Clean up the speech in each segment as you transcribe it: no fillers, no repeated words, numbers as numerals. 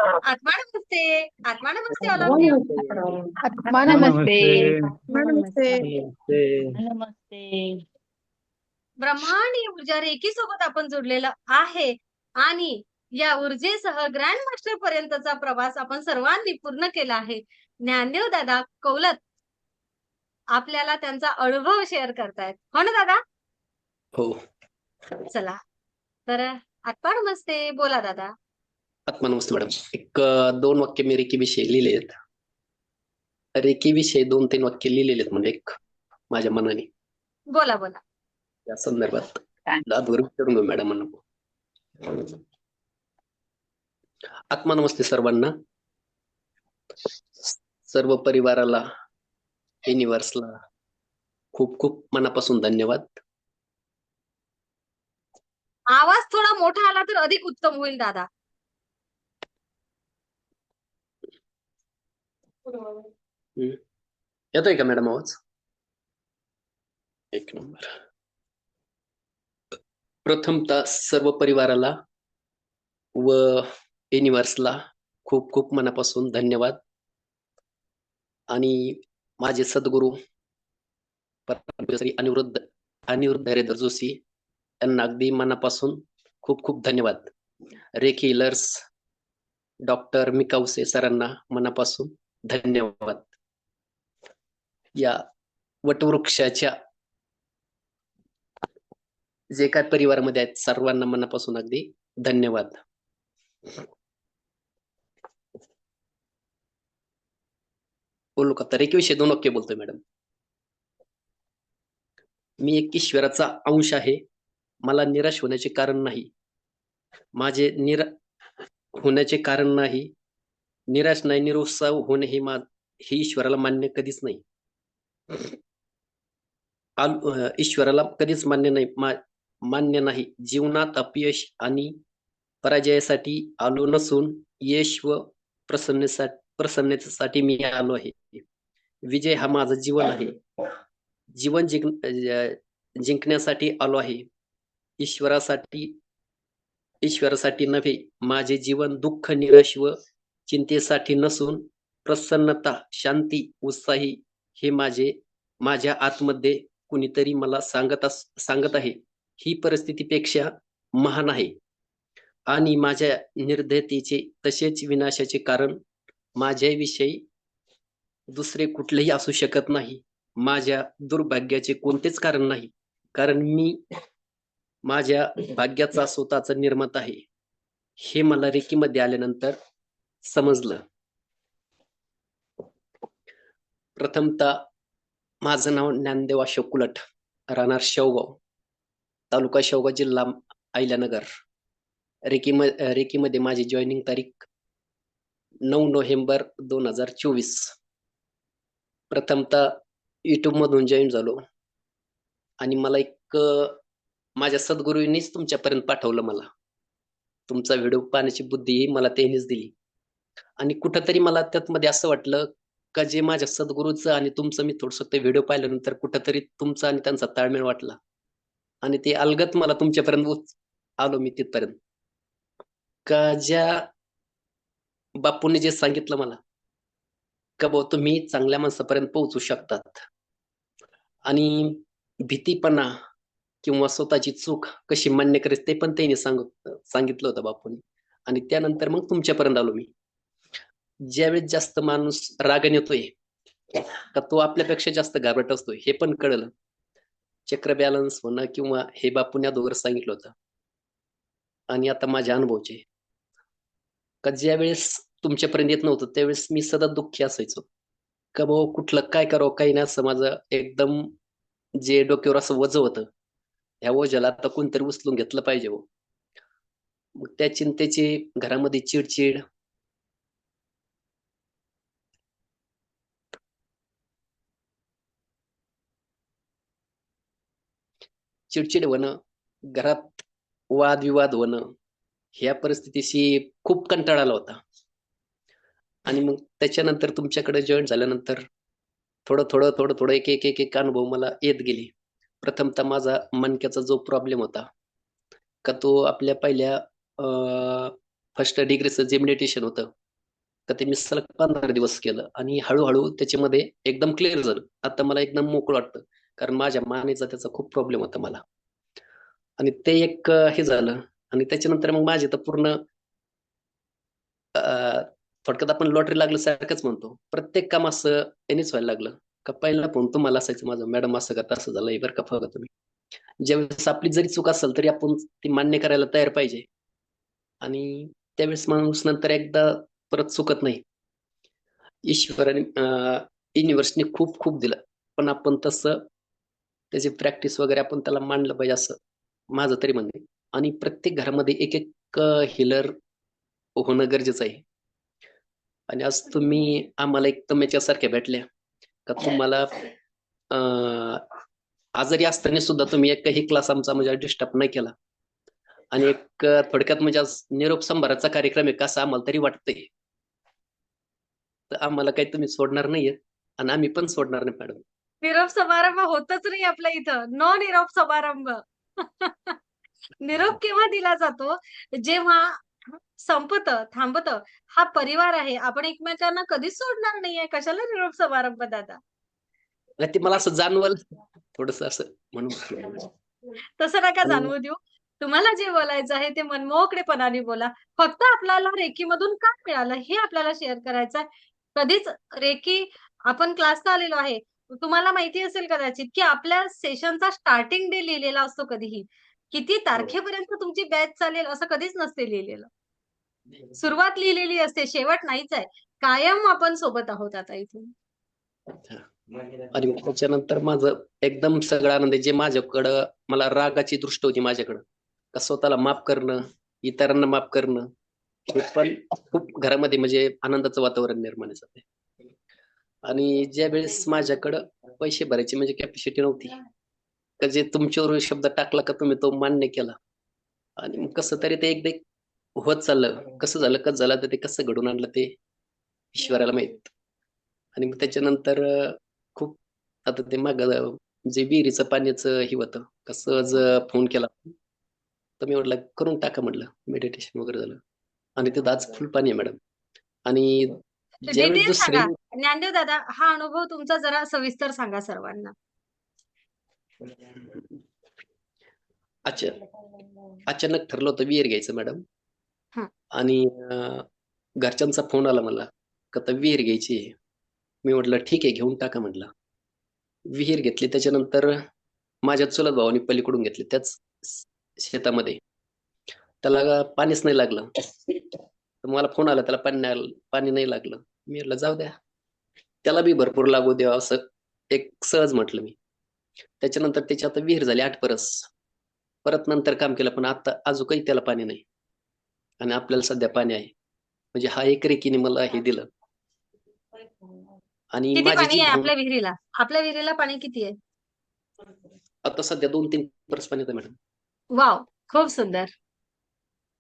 आत्मा नमस्ते. आत्मा नमस्ते all of आत्मा यू. नमस्ते. आत्मा आत्मा नमस्ते. नमस्ते. नमस्ते. नमस्ते. नमस्ते. ब्रह्मांडीय ऊर्जा रेकी सोबत आपण जोडलेलं आहे आणि या ऊर्जेसह ग्रँड मास्टर पर्यंतचा प्रवास आपण सर्वांनी पूर्ण केला आहे. ज्ञानदेव दादा कौलत आपल्याला त्यांचा अनुभव शेअर करतायत. हो ना दादा? हो. चला तर आत्मा नमस्ते. बोला दादा. आत्मा नमस्ते मॅडम. एक 2 वाक्य मी रेकी विषयी लिहिलेले आहेत. रेकी विषयी 2-3 वाक्य लिहिलेले आहेत म्हणजे एक माझ्या मनाने बोला बोला. या संदर्भात काय? दादवर विचारून घेऊ मॅडम म्हणून. आत्मा नमस्ते सर्वांना. सर्व परिवाराला, युनिव्हर्सला खूप खूप मनापासून धन्यवाद. आवाज थोडा मोठा आला तर अधिक उत्तम होईल दादा. येतोय का मॅडम आवाज? एक नंबर. प्रथमतः सर्व परिवाराला व युनिव्हर्सला खूप खूप मनापासून धन्यवाद. आणि माझे सद्गुरू श्री अनिरुद्ध हरिधर जोशी यांना अगदी मनापासून खूप खूप धन्यवाद. रेकी हिलर्स डॉक्टर मिकावसे सरांना मनापासून धन्यवाद. या वटवृक्षाच्या जे काय परिवारामध्ये आहेत सर्वांना मनापासून अगदी धन्यवाद. बोलू का? तर एक विषय 2 वाक्य बोलतोय मॅडम. मी एक ईश्वराचा अंश आहे. मला निराश होण्याचे कारण नाही. माझे होण्याचे कारण नाही. निराश नाही, निरुत्साह होणे हे ईश्वराला मान्य कधीच नाही. ईश्वराला कधीच मान्य नाही. जीवनात अपयश आणि पराजयासाठी आलो नसून यश व प्रसन्नतेसाठी मी आलो आहे. विजय हा माझं जीवन आहे. जीवन जिंकण्यासाठी आलो आहे. ईश्वरासाठी नव्हे. माझे जीवन दुःख, निराश व चिंतेसाठी नसून प्रसन्नता, शांती, उत्साही हे माझ्या आतमध्ये कुणीतरी मला सांगत आहे. ही परिस्थितीपेक्षा महान आहे आणि माझ्या निर्दयतेचे तसेच विनाशाचे कारण माझ्याविषयी दुसरे कुठलेही असू शकत नाही. माझ्या दुर्भाग्याचे कोणतेच कारण नाही, कारण मी माझ्या भाग्याचा स्वतःचा निर्माता आहे. हे मला रेकीमध्ये आल्यानंतर समजलं. प्रथमतः माझं नाव ज्ञानदेव अशोक कुलट, राहणार शेवगाव, तालुका शेवगाव, जिल्हा अहिल्यानगर. रेकीमध्ये माझी जॉईनिंग तारीख 9 नोव्हेंबर 2024. प्रथमतः युट्यूब मधून जॉईन झालो आणि मला एक माझ्या सद्गुरूंनीच तुमच्यापर्यंत पाठवलं. मला तुमचा व्हिडिओ पाहण्याची बुद्धी मला त्यांनीच दिली आणि कुठंतरी मला त्यामध्ये असं वाटलं का जे माझ्या सद्गुरूचं आणि तुमचं मी थोडंसं ते व्हिडिओ पाहिल्यानंतर कुठंतरी तुमचा आणि त्यांचा ताळमेळ वाटला आणि ते अलगत मला तुमच्यापर्यंत आलो मी तिथपर्यंत का ज्या बापूंनी जे सांगितलं मला का भाऊ तुम्ही चांगल्या माणसापर्यंत पोहोचू शकतात आणि भीतीपणा किंवा स्वतःची चूक कशी मान्य करायची ते पण त्यांनी सांगितलं होतं बापूंनी. आणि त्यानंतर मग तुमच्यापर्यंत आलो मी. ज्यावेळेस जास्त माणूस रागाने येतोय का तो आपल्यापेक्षा जास्त घाबरट असतोय हे पण कळलं. चक्र बॅलन्स होणं किंवा हे बापूंनी अगोदर सांगितलं होतं. आणि आता माझ्या अनुभवचे का ज्यावेळेस तुमच्यापर्यंत येत नव्हतं त्यावेळेस मी सतत दुःखी असायचो का भाऊ कुठलं काय करावं काही नाही असं माझं एकदम जे डोक्यावर असं वज होतं. ह्या ओझ्याला आता कोणतरी उचलून घेतलं पाहिजे हो. मग त्या चिंतेची घरामध्ये चिडचिड, चिडचिड होणं, घरात वादविवाद होणं, ह्या परिस्थितीशी खूप कंटाळा आला होता. आणि मग त्याच्यानंतर तुमच्याकडे जॉईन झाल्यानंतर थोडं एक एक एक एक अनुभव मला येत गेले. प्रथमतः माझा मणक्याचा जो प्रॉब्लेम होता का तो आपल्या पहिल्या फर्स्ट डिग्रीचं जे मेडिटेशन होतं तर ते मी सलग 15 दिवस केलं आणि हळूहळू त्याच्यामध्ये एकदम क्लिअर झालं. आता मला एकदम मोकळं वाटतं, कारण माझ्या मानेचा त्याचा खूप प्रॉब्लेम होता मला. आणि ते एक हे झालं आणि त्याच्यानंतर मग माझे तर पूर्ण थोडक्यात आपण लॉटरी लागल्यासारखंच म्हणतो. प्रत्येक काम असं यानेच व्हायला लागलं. का पहिला फोन तुम्हाला असायचं माझा, "मॅडम असं का तसं झालंय बरं का बघा तुम्ही." ज्यावेळेस आपली जरी चूक असेल तरी आपण ती मान्य करायला तयार पाहिजे आणि त्यावेळेस माणूस नंतर एकदा परत चुकत नाही. ईश्वराने युनिव्हर्सने खूप खूप दिलं. पण आपण तसं त्याची प्रॅक्टिस वगैरे आपण त्याला मांडलं पाहिजे असं माझं तरी म्हणणं आहे. आणि प्रत्येक घरामध्ये एक हीलर होणं गरजेचं आहे. आणि आज तुम्ही आम्हाला एकदम याच्यासारख्या भेटल्या का तुम्हाला आजारी असताना सुद्धा तुम्ही एकही क्लास आमचा म्हणजे डिस्टर्ब नाही केला. आणि एक थोडक्यात म्हणजे आज निरोप संभाराचा कार्यक्रम आहे का असं आम्हाला तरी वाटतंय. तर आम्हाला काही तुम्ही सोडणार नाहीये आणि आम्ही पण सोडणार नाही मॅडम. निरोप समारंभ होतच नाही आपल्या इथं. नो निरोप समारंभ. निरोप केव्हा दिला जातो? जेव्हा संपतं, थांबतं. हा परिवार आहे. आपण एकमेकांना कधीच सोडणार नाहीये. कशाला निरोप समारंभ दादा? नाही ते मला असं जाणवलं थोडंसं असं म्हणून. तसं नका आणि जाणवू देऊ. तुम्हाला जे बोलायचं आहे ते मनमोकळेपणाने बोला. फक्त आपल्याला रेकीमधून काय मिळालं हे आपल्याला शेअर करायचं आहे. कधीच रेकी आपण क्लासला आलेलो आहे. तुम्हाला माहिती असेल कदाचित, की आपल्या सेशनचा स्टार्टिंग डे लिहिलेला असतो कधीही. किती तारखेपर्यंत तुमची बॅच चालेल असं कधीच नसते लिहिलेलं. सुरुवात लिहिलेली असते, शेवट नाहीच आहे. कायम आपण सोबत आहोत आता इथून. आणि मग त्याच्यानंतर माझं एकदम सगळं आनंद आहे. जे माझ्याकडं मला रागाची दृष्टी होती माझ्याकडं, का स्वतःला माफ करणं, इतरांना माफ करणं, हे पण खूप घरामध्ये म्हणजे आनंदाचं वातावरण निर्माण आहे सध्या. आणि ज्या वेळेस माझ्याकडं पैसे भरायची म्हणजे कॅपॅसिटी नव्हती, का जे तुमच्यावर शब्द टाकला का तुम्ही तो मान्य केला. आणि मग कसं तरी ते एकदा एक होत चाललं. कसं झालं तर ते कसं घडवून आणलं ते ईश्वराला माहीत. आणि मग त्याच्यानंतर खूप आता ते मागं जे विहिरीचं पाण्याचं हे होतं, का सहज फोन केला. तर मी म्हटलं करून टाका म्हटलं. मेडिटेशन वगैरे झालं. आणि तिथं आज फुल पाणी आहे मॅडम. आणि ज्यावेळेस डिटेल दुसरे सांगा. ज्ञानदेव दादा, हा अनुभव तुमचा जरा सविस्तर सांगा सर्वांना. अचा अचानक ठरलं होतं विहीर घ्यायचं मॅडम. हं. आणि घरच्यांचा फोन आला मला, का आता विहीर घ्यायची आहे. मी म्हटलं ठीक आहे घेऊन टाका म्हटलं. विहीर घेतली त्याच्यानंतर माझ्या चुलत भावाने पलीकडून घेतली त्याच शेतामध्ये. त्याला पाणीच नाही लागलं. तर मला फोन आला त्याला पाणी नाही लागलं. मी म्हटलं जाऊ द्या. त्याला बी भरपूर लागू द्यावं असं एक सहज म्हटलं मी. त्याच्यानंतर त्याची आता विहीर झाली 8 परस. परत नंतर काम केलं पण आता अजूनही त्याला पाणी नाही. आणि आपल्याला सध्या पाणी आहे. म्हणजे हा एक रेकीने मला हे दिलं. आणि किती माझी पाणी जी आहे भावना आपल्या विहिरीला? आपल्या विहिरीला पाणी किती आहे? आता सध्या 2-3 परस पाणी येतं मॅडम. वॉव! खूप सुंदर.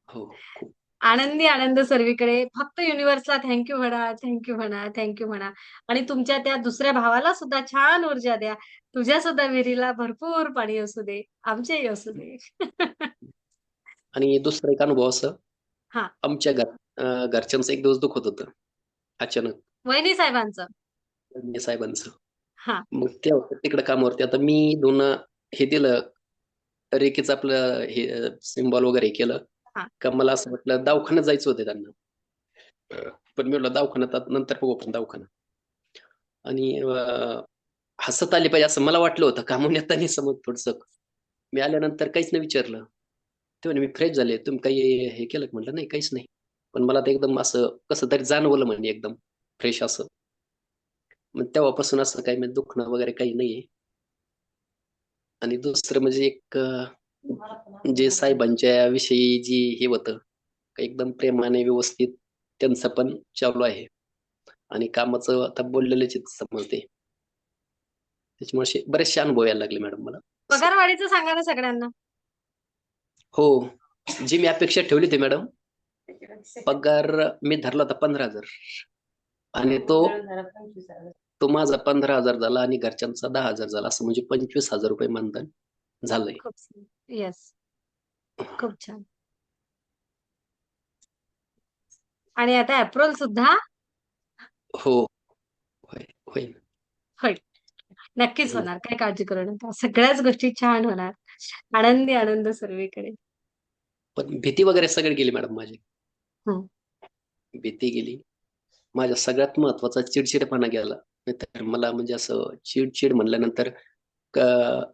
हो, खूप. आनंदी आनंद सर्वीकडे. फक्त युनिव्हर्सला थँक यू म्हणा, थँक यू म्हणा, थँक यू म्हणा. आणि तुमच्या त्या दुसऱ्या भावाला सुद्धा छान ऊर्जा द्या. तुझ्या सुद्धा विहिरीला भरपूर पाणी असू दे. आमचेही असू दे. आणि दुसरा एक अनुभव असं हां. आमच्या घरच्यांचं एक दिवस दुखत होतं अचानक वहिनी साहेबांचं. दंगे साहेबांचं. हां, मग ते होते तिकडे कामावरती. आता मी दोन हे दिलं रेकीचं आपलं हे सिम्बॉल वगैरे केलं हां. का मला असं वाटलं दवाखान्यात जायचं होतं त्यांना. पण मी म्हटलं दवाखान्यात आता नंतर बघू आपण दवाखाना. आणि हसत आले पाहिजे असं मला वाटलं होतं कामावून येताना समज थोडस. मी आल्यानंतर काहीच नाही विचारलं. ते म्हणे मी फ्रेश झाले तुम्ही काही हे केलं का? म्हटलं नाही काहीच नाही. पण मला ते एकदम असं कसं तरी जाणवलं म्हणजे एकदम फ्रेश असं. मग तेव्हापासून असं काही म्हणजे दुखणं वगैरे काही नाहीये. आणि दुसरं म्हणजे एक जे साहेबांच्या विषयी जी हे होतं एकदम प्रेमाने व्यवस्थित त्यांचं पण चालू आहे. आणि कामाचं आता बोललेलेच आहेत समजते. त्याच्यामुळे बरेचसे अनुभव यायला लागले मॅडम मला असं. पगारवाढीचं सांगा ना सगळ्यांना. हो, जी मी अपेक्षा ठेवली होती मॅडम, पगार मी धरला होता 15,000 आणि तो माझा 15,000 झाला आणि घरच्यांचा 10,000 झाला असं म्हणजे 25,000 रुपये मानधन झालंय. खूप येस. खूप छान. आणि आता अप्रूव्हल सुद्धा हो. होय होईल. होईल. नक्कीच हम्म. होणार. काही काळजी करू नका. सगळ्याच गोष्टी छान होणार. आनंदी आनंद सर्वीकडे. पण भीती वगैरे सगळी गेली मॅडम माझी. हं. भीती गेली. माझ्या सगळ्यात महत्वाचा चिडचिडेपणा गेला. नाहीतर मला म्हणजे असं चिड-चिड म्हणल्यानंतर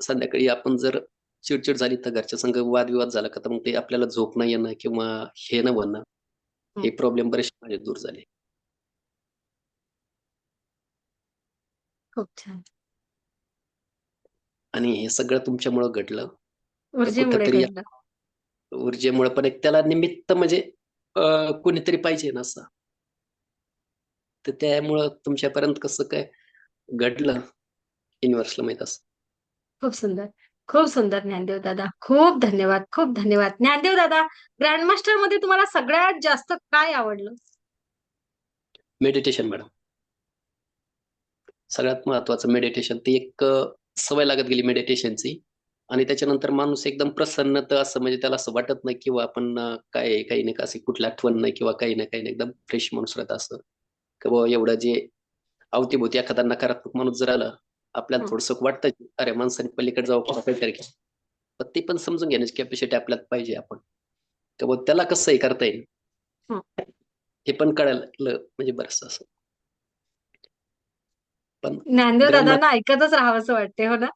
संध्याकाळी आपण जर चिड-चिड झाली तर घरच्या संग वादविवाद झाला का तर मग ते आपल्याला झोप नाही येणं किंवा हे न होणं हं. हे प्रॉब्लेम बरेचसे माझे दूर झाले. खूप छान. आणि हे सगळं तुमच्यामुळं घडलं. तर ऊर्जेमुळे कुठेतरी घडलं. ऊर्जेमुळे पण एक त्याला निमित्त म्हणजे कोणीतरी पाहिजे ना असं. तर त्यामुळं तुमच्यापर्यंत कसं काय घडलं युनिव्हर्सला माहित असं. खूप सुंदर. खूप सुंदर ज्ञानदेव दादा. खूप धन्यवाद. खूप धन्यवाद. ज्ञानदेव दादा, ग्रँडमास्टर मध्ये तुम्हाला सगळ्यात जास्त काय आवडलं? Meditation madam. सगळ्यात महत्वाचं मेडिटेशन. ती एक सवय लागत गेली मेडिटेशनची आणि त्याच्यानंतर माणूस एकदम प्रसन्न तर असं म्हणजे त्याला असं वाटत नाही किंवा आपण काय आहे, काही नाही का अशी कुठली आठवण नाही किंवा काही नाही काही नाही एकदम फ्रेश माणूस राहत असं की बाबा एवढं जे अवतीभोवती एखादा नकारात्मक माणूस जर आला आपल्याला हं. थोडंसं वाटतं की अरे माणसाने पलीकडे जावं किंवा काहीतरी केलं. पण ते पण समजून घेण्याची कॅपॅसिटी आपल्यात पाहिजे आपण की बाबा त्याला कसंही करता येईल हं. हे पण कळालं म्हणजे बरंच असं. पण ज्ञानदेव ग्रँड दादांना ऐकतच राहावंसं वाटते, हो ना?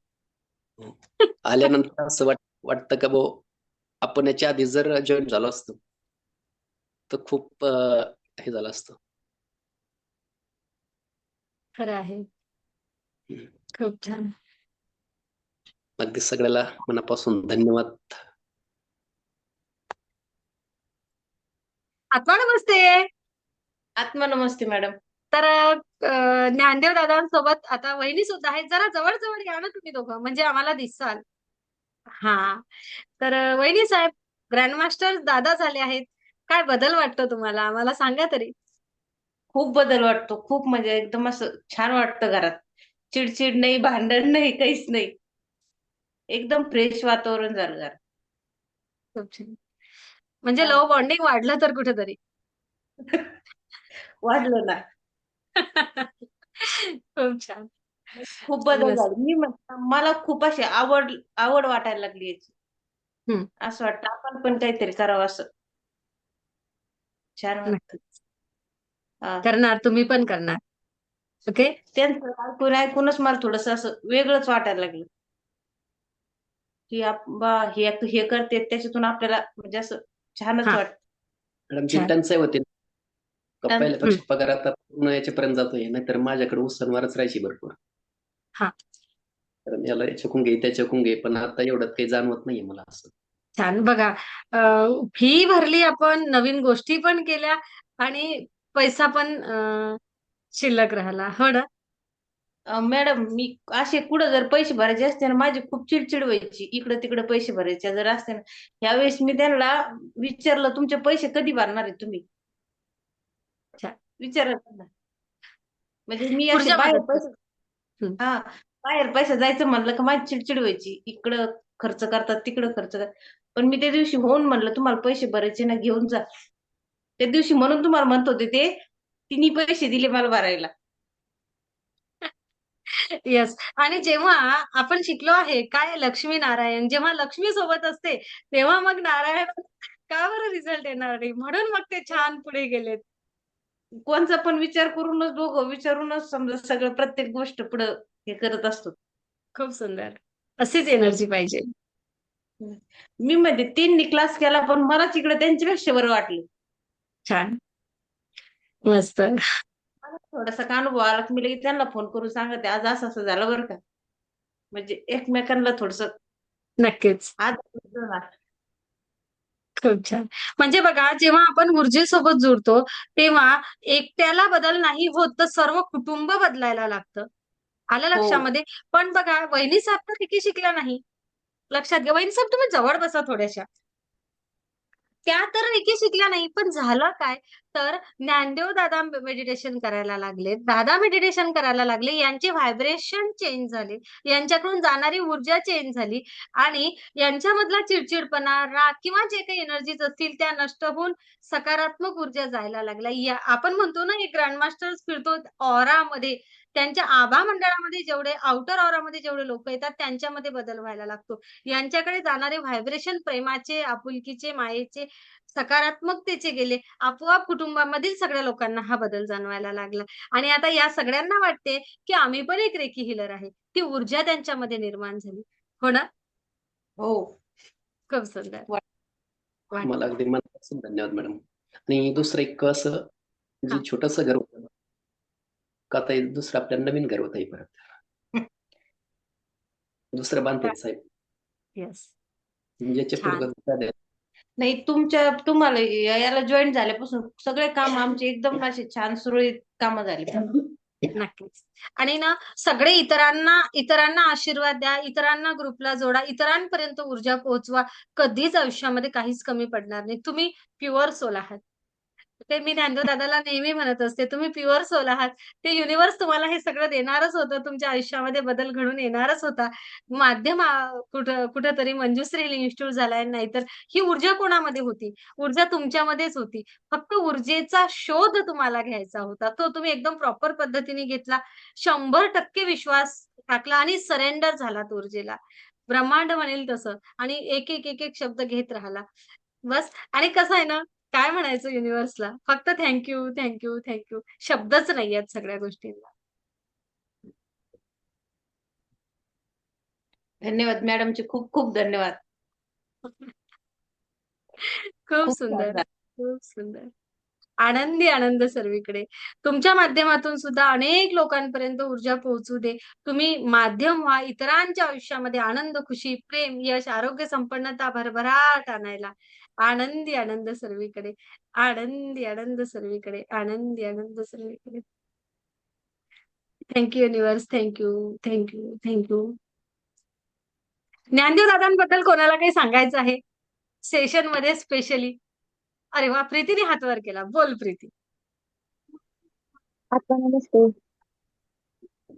आल्यानंतर असं वाटतं का भाऊ आपण याच्या आधी जर जॉईन झालो असतो तर खूप हे झालं असतं. खरं आहे. हम्म. खूप छान. अगदी सगळ्याला मनापासून धन्यवाद. आत्मा नमस्ते. आत्मा नमस्ते मॅडम. तर ज्ञानदेव दादांसोबत आता वहिनी सुद्धा आहेत. जरा जवळ-जवळ या ना तुम्ही दोघं, म्हणजे आम्हाला दिसाल. हां. तर वहिनी साहेब, ग्रँडमास्टर दादा झाले आहेत. काय बदल वाटतो तुम्हाला? आम्हाला सांगा तरी. खूप बदल वाटतो. खूप म्हणजे एकदम असं छान वाटतं घरात. चिडचिड नाही, भांडण नाही, काहीच नाही. एकदम फ्रेश वातावरण झालं घरात. खूप छान. म्हणजे हां. लव्ह बॉन्डिंग वाढलं तर कुठेतरी. वाढलं ना. खूप छान. खूप बदल मस्त. झाले. मी म्हटलं मला खूप अशी आवड आवड वाटायला लागली याची. हं. असं वाटतं आपण पण काहीतरी करावं असं. छान वाटतं. नक्की. हां. करणार, तुम्ही पण करणार. ओके? त्यांचं ऐकूनच मला थोडंसं असं वेगळंच वाटायला लागलं. की हे करते त्याच्यातून आपल्याला म्हणजे असं छानच हां. वाटतं. मॅडम ती छान. टंचाई होती का हं. पहिल्यापेक्षा पगार आता पूर्ण याच्यापर्यंत जातोय नाहीतर माझ्याकडे उसनवारच राहायची भरपूर. हां. कारण याला याच्याकून घे त्याच्याकून घे पण आता एवढं काही जाणवत नाहीये मला असं. छान. बघा, फी भरली आपण, नवीन गोष्टी पण केल्या आणि पैसा पण शिल्लक राहिला. हो ना? मॅडम मी असे कुठं जर पैसे भरायचे असते ना माझी खूप चिडचिड व्हायची. इकडं-तिकडं पैसे भरायचे जर असते ना, यावेळेस मी त्यांना विचारलं, "तुमचे पैसे कधी भरणार आहे तुम्ही?" छान. विचारलं त्यांना. म्हणजे मी असे ऊर्जा बाहेर मदत पैसे करते. हं. हां, बाहेर पैसे जायचं म्हणलं का माझी चिडचिड व्हायची. इकडं खर्च करतात, तिकडं खर्च करतात. पण मी त्या दिवशी होऊन म्हणलं, "तुम्हाला पैसे भरायचे ना घेऊन जा." त्या दिवशी म्हणून तुम्हाला म्हणत होते ते, तिनी पैसे दिले मला भरायला. येस. आणि जेव्हा आपण शिकलो आहे काय लक्ष्मी नारायण, जेव्हा लक्ष्मी सोबत असते, तेव्हा मग नारायण का बरं रिझल्ट येणार नाही? म्हणून मग ते छान पुढे गेलेत. कोणचा पण विचार करूनच दोघं विचारूनच समजा सगळं प्रत्येक गोष्ट पुढं हे करत असतो. खूप सुंदर. अशीच हं. एनर्जी पाहिजे. हं. मी म्हणजे 3 क्लास केला, पण मलाच इकडे त्यांच्यापेक्षा बरं वाटलं. छान. मस्त. मला थोडासा का अनुभव आला, की मी लगेच त्यांना फोन करून सांगते, "आज असं-असं झालं बरं का." म्हणजे एकमेकांना थोडंसं नक्कीच. आधार भेटतो ना. खूप छान. म्हणजे बघा, जेव्हा आपण ऊर्जेसोबत जुडतो, तेव्हा एकट्याला बदल नाही होत, तर सर्व कुटुंब बदलायला लागतं. आलं हो. लक्षामध्ये? पण बघा, वहिनी साहेब तर एके शिकल्या नाही. लक्षात घ्या. वहिनी साहेब तुम्ही जवळ बसा थोड्याशा. त्या तर एके शिकल्या नाही. पण झालं काय? तर ज्ञानदेव दादा मेडिटेशन करायला लागले, दादा मेडिटेशन करायला लागले, यांचे व्हायब्रेशन चेंज झाले, यांच्याकडून जाणारी ऊर्जा चेंज झाली आणि यांच्यामधला चिडचिडपणा, राग किंवा जे काही एनर्जीज असतील त्या नष्ट होऊन सकारात्मक ऊर्जा जायला लागल्या. आपण म्हणतो ना, एक ग्रँडमास्टर्स फिरतो ऑरामध्ये, त्यांच्या आभा मंडळामध्ये जेवढे, आउटर ऑरामध्ये जेवढे लोक येतात त्यांच्यामध्ये बदल व्हायला लागतो. यांच्याकडे जाणारे व्हायब्रेशन प्रेमाचे, आपुलकीचे, मायेचे, सकारात्मकतेचे गेले. आपोआप कुटुंबामधील सगळ्या लोकांना हा बदल जाणवायला लागला आणि आता या सगळ्यांना वाटते की आम्ही पण एक रेकी हिलर आहे. ती ऊर्जा त्यांच्यामध्ये निर्माण झाली. हो ना? हो. खूप सुंदर वाट- मला अगदी मनापासून धन्यवाद मॅडम. आणि दुसरं एक असं जे हा. छोटस घर होतं का, आता दुसरं आपल्याला नवीन घर होतं परत दुसरं बांधतायत साहेब, येस. ज्याचे छान. पूर्वज नाही, तुम्हाला याला जॉईन झाल्यापासून सगळे काम आमचे एकदम असे छान सुरळीत कामं झाले. नक्कीच. आणि ना सगळे इतरांना आशीर्वाद द्या, इतरांना ग्रुपला जोडा, इतरांपर्यंत ऊर्जा पोहोचवा. कधीच आयुष्यामध्ये काहीच कमी पडणार नाही. तुम्ही प्युअर सोल आहात. ते मी ज्ञानदेव दादाला नेहमी म्हणत असते, तुम्ही प्युअर सोल आहात. ते युनिव्हर्स तुम्हाला हे सगळं देणारच होतं. तुमच्या आयुष्यामध्ये बदल घडून येणारच होता. माध्यम कुठेतरी मंजुश्री हिलिंग इन्स्टिट्यूट झालाय, नाहीतर ही ऊर्जा कोणामध्ये होती? ऊर्जा तुमच्यामध्येच होती. फक्त ऊर्जेचा शोध तुम्हाला घ्यायचा होता. तो तुम्ही एकदम प्रॉपर पद्धतीने घेतला. 100% विश्वास टाकला आणि सरेंडर झालात ऊर्जेला. ब्रह्मांड म्हणेल तसं आणि एक शब्द घेत राहिला. बस. आणि कसं आहे ना, काय म्हणायचं युनिव्हर्सला? फक्त थँक यू. शब्दच नाहीयेत सगळ्या गोष्टींना. धन्यवाद मॅडमचे, खूप खूप धन्यवाद. खूप खूप छान सुंदर, झालं. खूप सुंदर. आनंदी आनंद सर्वीकडे. तुमच्या माध्यमातून सुद्धा अनेक लोकांपर्यंत ऊर्जा पोहोचू दे. तुम्ही माध्यम व्हा इतरांच्या आयुष्यामध्ये आनंद, खुशी, प्रेम, यश, आरोग्य, संपन्नता भरभराट आणायला. आनंदी आनंद सर्वीकडे. आनंदी आनंद सर्वीकडे. आनंदी आनंद सर्वीकडे. Thank you universe. Thank you. Dnyandev दादांबद्दल कोणाला काही सांगायचं आहे? सेशन मध्ये स्पेशली. अरे वा, प्रीतीने हात वर केला. बोल प्रीती. आता नमस्ते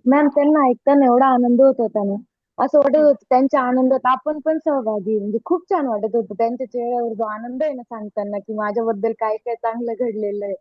मॅम. त्यांना ऐकताना एवढा आनंद होत होता ना, असं वाटत होतं त्यांच्या आनंदात आपण पण सहभागी. म्हणजे खूप छान वाटत होतं. त्यांच्या चेहऱ्यावर जो आनंद आहे ना सांगताना, की माझ्याबद्दल काय काय चांगलं घडलेलं आहे,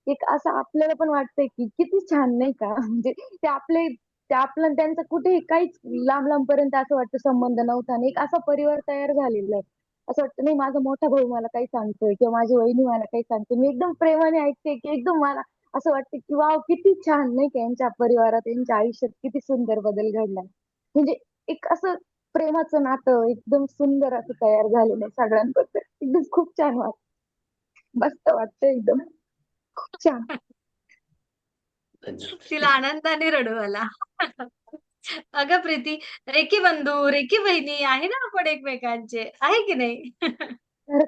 एक असं आपल्याला पण वाटतंय की किती छान, नाही का? म्हणजे ते आपलं आणि त्यांचं कुठेही काहीच लांब लांब पर्यंत असं वाटतं संबंध नव्हता आणि एक असा परिवार तयार झालेला आहे. असं वाटतं नाही, माझा मोठा भाऊ मला काही सांगतोय किंवा माझी वहिनी मला काही सांगते, मी एकदम प्रेमाने ऐकते, की एकदम मला असं वाटतं की वाव, किती छान, नाही का? यांच्या परिवारात, यांच्या आयुष्यात किती सुंदर बदल घडला. म्हणजे एक असं प्रेमाचं नातं एकदम सुंदर असं तयार झालेलं आहे सगळ्यांबद्दल. एकदम खूप छान मस्त वाटतं एकदम. खूप छान. धन्यवाद. तिला आनंदाने रडू आला. अगं प्रीती, रेकी बंधू, रेकी बहिणी आहे ना आपण एकमेकांचे, आहे की नाही? तर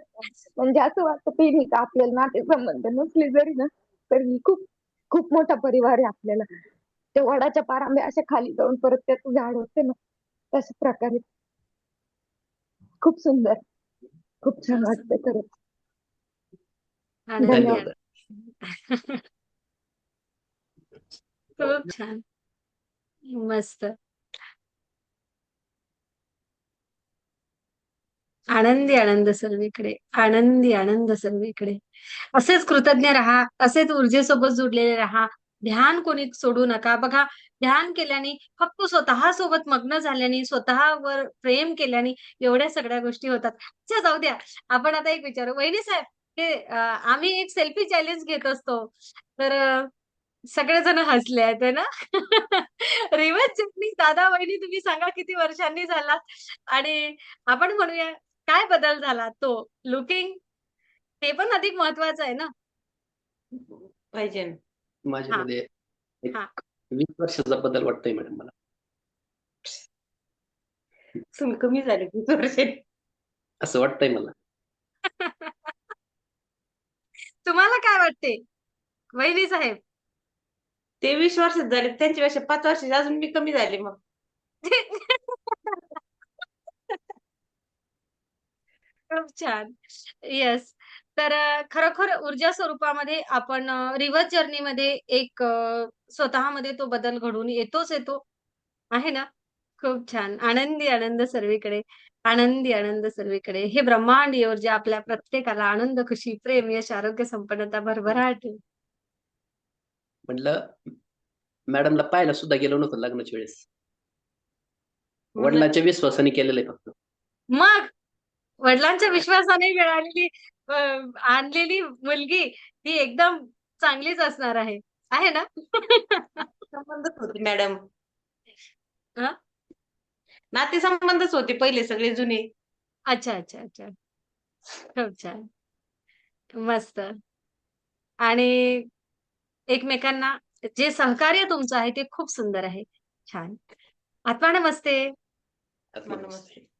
म्हणजे असं वाटतं की नाही का, आपल्याला नातेसंबंध नसले जरी ना, तरी खूप खूप मोठा परिवार आहे आपल्याला. त्या वडाच्या पारांब्या अशा खाली जाऊन परत त्याचं झाड होते ना, तशा प्रकारे. खूप सुंदर, खूप छान वाटतं खरंच. आनंदी धन्यवाद. आनंद. खूप छान. मस्त. आनंदी आनंद सर्वीकडे. आनंदी आनंद सर्वीकडे. असेच कृतज्ञ राहा, असेच ऊर्जेसोबत जोडलेले राहा. ध्यान कोणी सोडू नका. बघा, ध्यान केल्याने, फक्त स्वतः सोबत मग्न झाल्याने, स्वतःवर प्रेम केल्याने एवढ्या सगळ्या गोष्टी होतात. अच्छा जाऊ द्या. आपण आता एक विचारू. वहिनी साहेब, हे आम्ही एक सेल्फी चॅलेंज घेत असतो. तर सगळेजण हसले आहेत है ना? रिवर्स चटणी. दादा वहिनी तुम्ही सांगा किती वर्षांनी झाला? आणि आपण म्हणूया काय बदल झाला तो लुकिंग, ते पण अधिक महत्वाचं आहे ना. पाहिजे. हा माझ्यामध्ये एक हा 20 वर्षाचा बदल वाटतोय मॅडम मला. तुम्ही कमी झाले 20 वर्षांनी. असं वाटतंय मला. तुम्हाला काय वाटते वहिनी साहेब? ते 20 वर्षात झाले, त्यांच्यापेक्षा 5 वर्षाचे अजून मी कमी झाले मग. खूप छान. येस. तर खरोखर ऊर्जा स्वरूपामध्ये आपण रिव्हर्स जर्नीमध्ये एक स्वतःमध्ये तो बदल घडून येतोच येतो. आहे ना? खूप छान. आनंदी आनंद सर्वीकडे. आनंदी आनंद सर्वीकडे. हे ब्रह्मांडीय ऊर्जा आपल्या प्रत्येकाला आनंद, खुशी, प्रेम, यश, आरोग्य, संपन्नता, भरभराट. म्हटलं मॅडमला पाहायला सुद्धा गेलो नव्हतो लग्नाच्या वेळेस. म्हणलं वडिलांच्या विश्वासाने केलेलं आहे फक्त. मग वडिलांच्या विश्वासाने मिळालेली अ, आणलेली मुलगी ही एकदम चांगलीच असणार आहे. आहे ना? संबंधच होते मॅडम. हां? नातेसंबंधच होते पहिले सगळे जुने. अच्छा, अच्छा, अच्छा. खूप छान. मस्त. आणि एकमेकांना जे सहकार्य तुमचं आहे ते खूप सुंदर आहे. छान. आत्मा नमस्ते. आत्मा मला नमस्ते. नमस्ते.